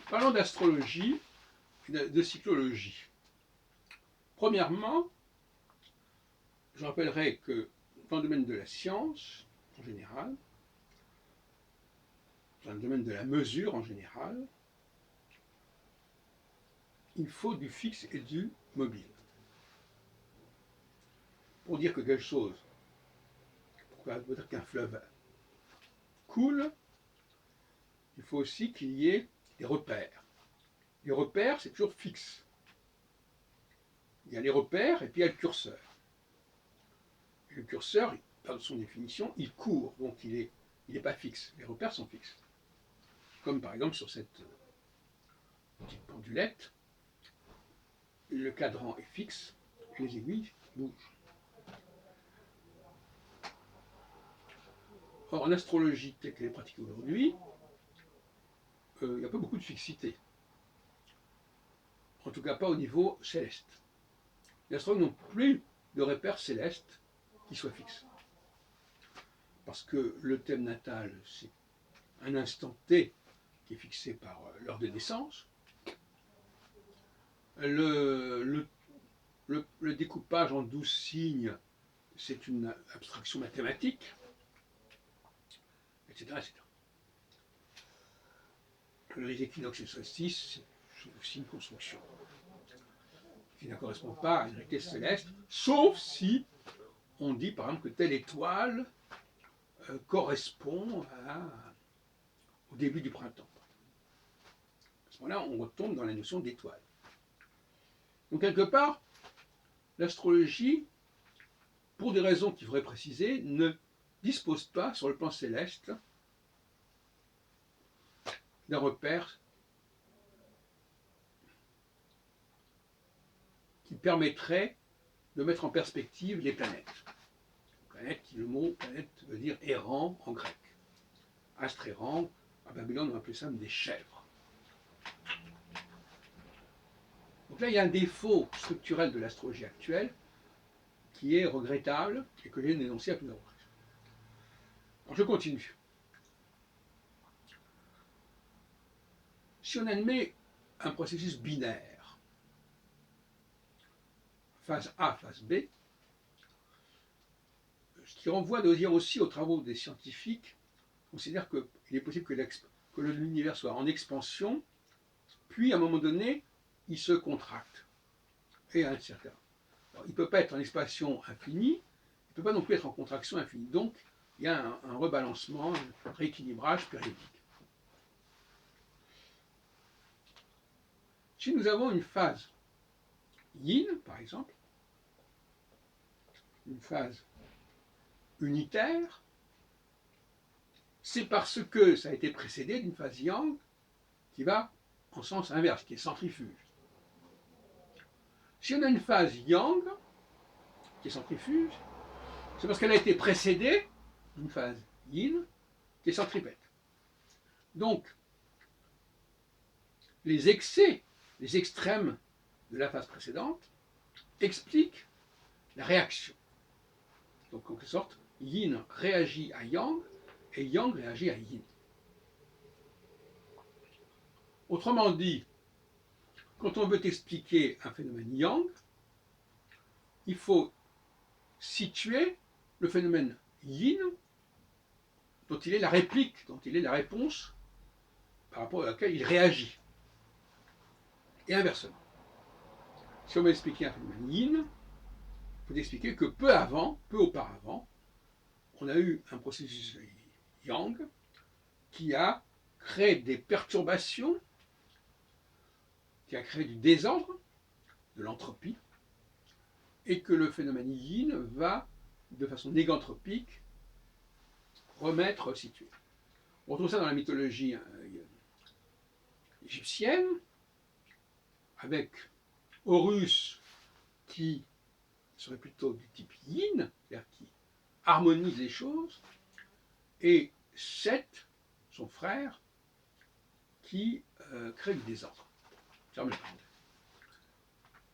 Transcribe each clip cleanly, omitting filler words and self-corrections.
Parlons d'astrologie et de cyclologie. Premièrement, je rappellerai que dans le domaine de la science, en général, dans le domaine de la mesure en général, il faut du fixe et du mobile. Pour dire que quelque chose, pour dire qu'un fleuve coule, il faut aussi qu'il y ait des repères. Les repères, c'est toujours fixe. Il y a les repères et puis il y a le curseur. Et le curseur, par son définition, il court, donc il n'est pas fixe. Les repères sont fixes. Comme par exemple sur cette petite pendulette, le cadran est fixe et les aiguilles bougent. Or, en astrologie telle qu'elle est pratiquée aujourd'hui, il n'y a pas beaucoup de fixité. En tout cas, pas au niveau céleste. Les astrologues n'ont plus de repères célestes qui soient fixes. Parce que le thème natal, c'est un instant T qui est fixé par l'heure de naissance. Le découpage en 12 signes, c'est une abstraction mathématique, etc., etc. Les équinoxes et les solstices, c'est aussi une construction qui ne correspond pas à une réalité céleste, sauf si on dit par exemple que telle étoile correspond au début du printemps. À ce moment-là, on retombe dans la notion d'étoile. Donc quelque part, l'astrologie, pour des raisons qu'il faudrait préciser, ne dispose pas sur le plan céleste d'un repère qui permettrait de mettre en perspective les planètes. Planète, le mot planète veut dire errant en grec. Astre errant, à Babylone on appelait ça des chèvres. Donc là il y a un défaut structurel de l'astrologie actuelle qui est regrettable et que j'ai dénoncé à plusieurs reprises. Alors je continue. Si on admet un processus binaire, phase A, phase B, ce qui renvoie de dire aussi aux travaux des scientifiques, considère qu'il est possible que l'univers soit en expansion, puis à un moment donné, il se contracte, et etc. Alors, il ne peut pas être en expansion infinie, il ne peut pas non plus être en contraction infinie. Donc, il y a un rebalancement, un rééquilibrage périodique. Si nous avons une phase yin, par exemple, une phase unitaire, c'est parce que ça a été précédé d'une phase yang qui va en sens inverse, qui est centrifuge. Si on a une phase yang, qui est centrifuge, c'est parce qu'elle a été précédée d'une phase yin, qui est centripète. Donc, les excès, les extrêmes de la phase précédente expliquent la réaction. Donc, en quelque sorte, yin réagit à yang et yang réagit à yin. Autrement dit, quand on veut expliquer un phénomène yang, il faut situer le phénomène yin dont il est la réplique, dont il est la réponse par rapport à laquelle il réagit. Et inversement. Si on veut expliquer un phénomène yin, il faut expliquer que peu auparavant, on a eu un processus yang qui a créé des perturbations, qui a créé du désordre, de l'entropie, et que le phénomène yin va, de façon négantropique, remettre situé. On retrouve ça dans la mythologie égyptienne, avec Horus qui serait plutôt du type yin, c'est-à-dire qui harmonise les choses, et Seth, son frère, qui crée du désordre.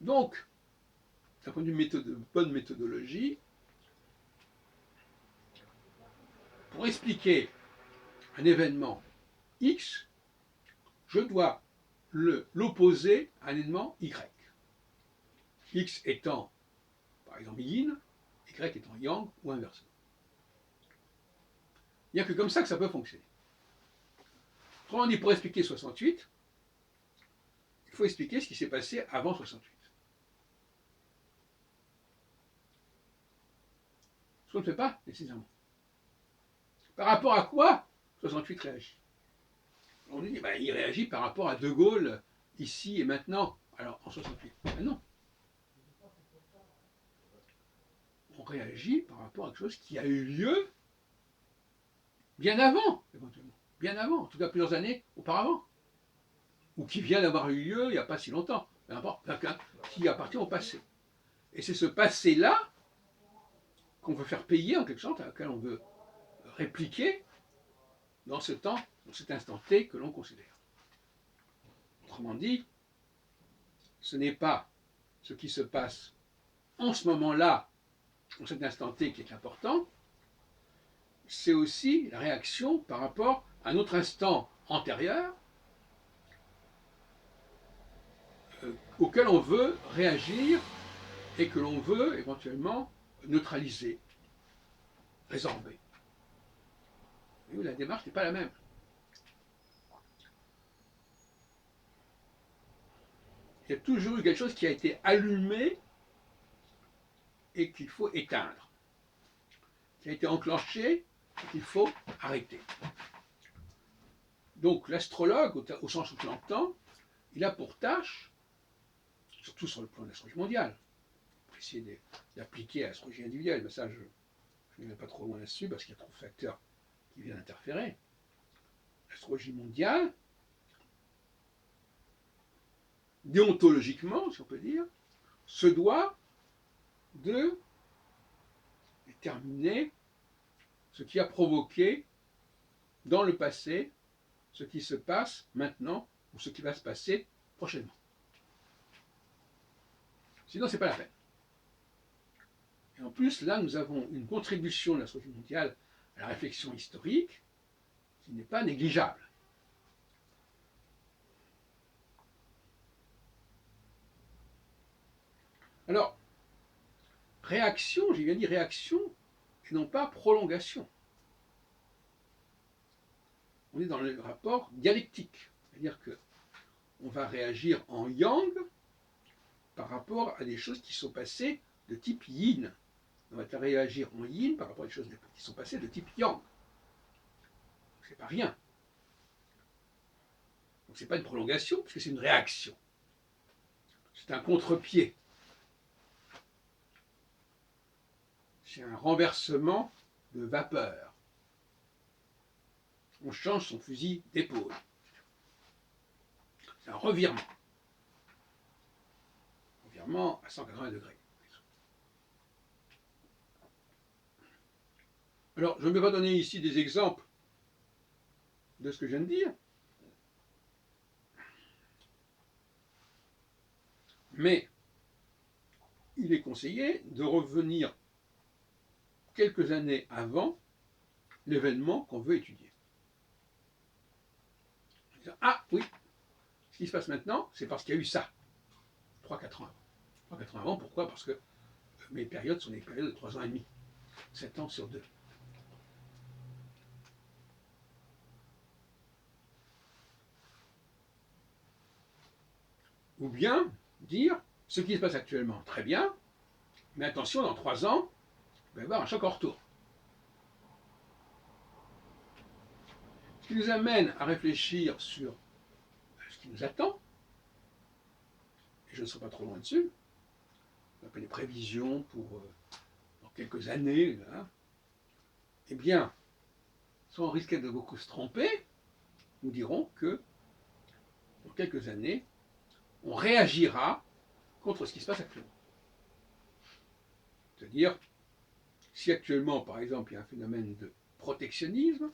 Donc, d'un point de vue bonne méthodologie, pour expliquer un événement X, je dois l'opposé à un élément Y. X étant, par exemple, yin, Y étant yang, ou inversement. Il n'y a que comme ça que ça peut fonctionner. Autrement dit, pour expliquer 68, il faut expliquer ce qui s'est passé avant 68. Ce qu'on ne fait pas nécessairement. Par rapport à quoi 68 réagit? On nous dit, il réagit par rapport à De Gaulle, ici et maintenant, alors en 68. Ben non. On réagit par rapport à quelque chose qui a eu lieu bien avant, éventuellement. Bien avant, en tout cas plusieurs années auparavant. Ou qui vient d'avoir eu lieu il n'y a pas si longtemps. Peu importe, qui appartient au passé. Et c'est ce passé-là qu'on veut faire payer en quelque sorte, à laquelle on veut répliquer dans ce temps, dans cet instant T que l'on considère. Autrement dit, ce n'est pas ce qui se passe en ce moment-là, dans cet instant T qui est important, c'est aussi la réaction par rapport à un autre instant antérieur auquel on veut réagir et que l'on veut éventuellement neutraliser, résorber. Et la démarche n'est pas la même. Il y a toujours eu quelque chose qui a été allumé et qu'il faut éteindre, qui a été enclenché et qu'il faut arrêter. Donc l'astrologue, au sens où tu l'entends, il a pour tâche, surtout sur le plan de l'astrologie mondiale, pour essayer d'appliquer à l'astrologie individuelle, mais ça je ne vais pas trop loin là-dessus parce qu'il y a trop de facteurs qui viennent interférer. L'astrologie mondiale, déontologiquement, si on peut dire, se doit de déterminer ce qui a provoqué dans le passé ce qui se passe maintenant ou ce qui va se passer prochainement. Sinon, ce n'est pas la peine. Et en plus, là, nous avons une contribution de l'astrologie mondiale à la réflexion historique qui n'est pas négligeable. Alors, réaction, j'ai bien dit réaction, et non pas prolongation. On est dans le rapport dialectique, c'est-à-dire qu'on va réagir en yang par rapport à des choses qui sont passées de type yin. On va réagir en yin par rapport à des choses qui sont passées de type yang. C'est pas rien. Donc c'est pas une prolongation, parce que c'est une réaction. C'est un contre-pied. C'est un renversement de vapeur. On change son fusil d'épaule. C'est un revirement. Revirement à 180 degrés. Alors, je ne vais pas donner ici des exemples de ce que je viens de dire, mais il est conseillé de revenir quelques années avant l'événement qu'on veut étudier. Ah oui, ce qui se passe maintenant, c'est parce qu'il y a eu ça, 3-4 ans avant. 3-4 ans avant, pourquoi? Parce que mes périodes sont des périodes de 3 ans et demi, 7 ans sur 2. Ou bien dire, ce qui se passe actuellement, très bien, mais attention, dans 3 ans, il va y avoir un choc en retour. Ce qui nous amène à réfléchir sur ce qui nous attend, et je ne serai pas trop loin dessus, on appelle les prévisions pour dans quelques années, là. Eh bien, sans risquer de beaucoup se tromper, nous dirons que dans quelques années, on réagira contre ce qui se passe actuellement. C'est-à-dire, si actuellement, par exemple, il y a un phénomène de protectionnisme,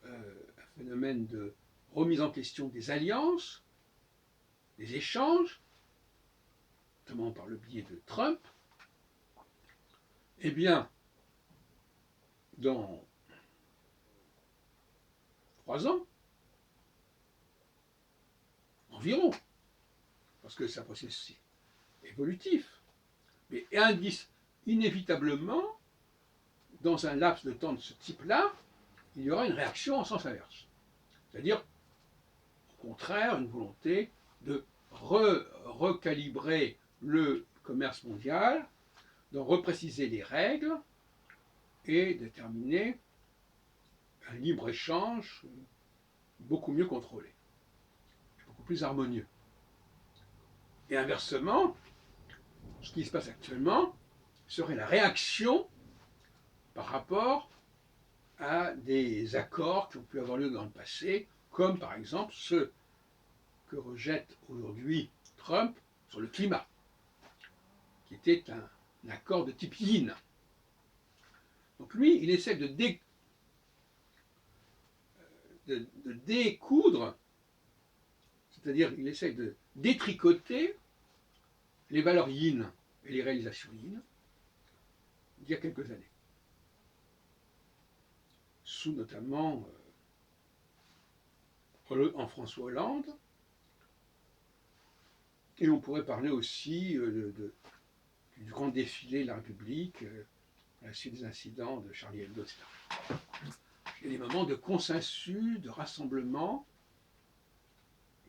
un phénomène de remise en question des alliances, des échanges, notamment par le biais de Trump, eh bien, dans 3 ans, environ, parce que c'est un processus évolutif, mais inévitablement, dans un laps de temps de ce type-là, il y aura une réaction en sens inverse. C'est-à-dire, au contraire, une volonté de recalibrer le commerce mondial, de repréciser les règles et déterminer un libre-échange beaucoup mieux contrôlé, beaucoup plus harmonieux. Et inversement, ce qui se passe actuellement serait la réaction par rapport à des accords qui ont pu avoir lieu dans le passé, comme par exemple ceux que rejette aujourd'hui Trump sur le climat, qui était un accord de type yin. Donc lui, il essaie de découdre, c'est-à-dire il essaie de détricoter les valeurs yin et les réalisations yin il y a quelques années, sous notamment en François Hollande, et on pourrait parler aussi du grand défilé de la République à la suite des incidents de Charlie Hebdo, etc. Il y a des moments de consensus, de rassemblement,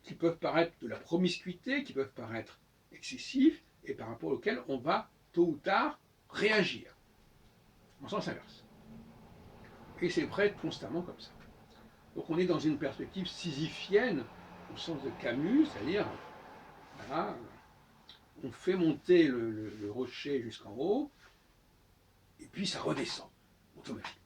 qui peuvent paraître de la promiscuité, qui peuvent paraître excessifs, et par rapport auxquels on va tôt ou tard réagir, en sens inverse. Et c'est vrai constamment comme ça. Donc on est dans une perspective sisyphienne, au sens de Camus, c'est-à-dire, voilà, on fait monter le rocher jusqu'en haut, et puis ça redescend automatiquement.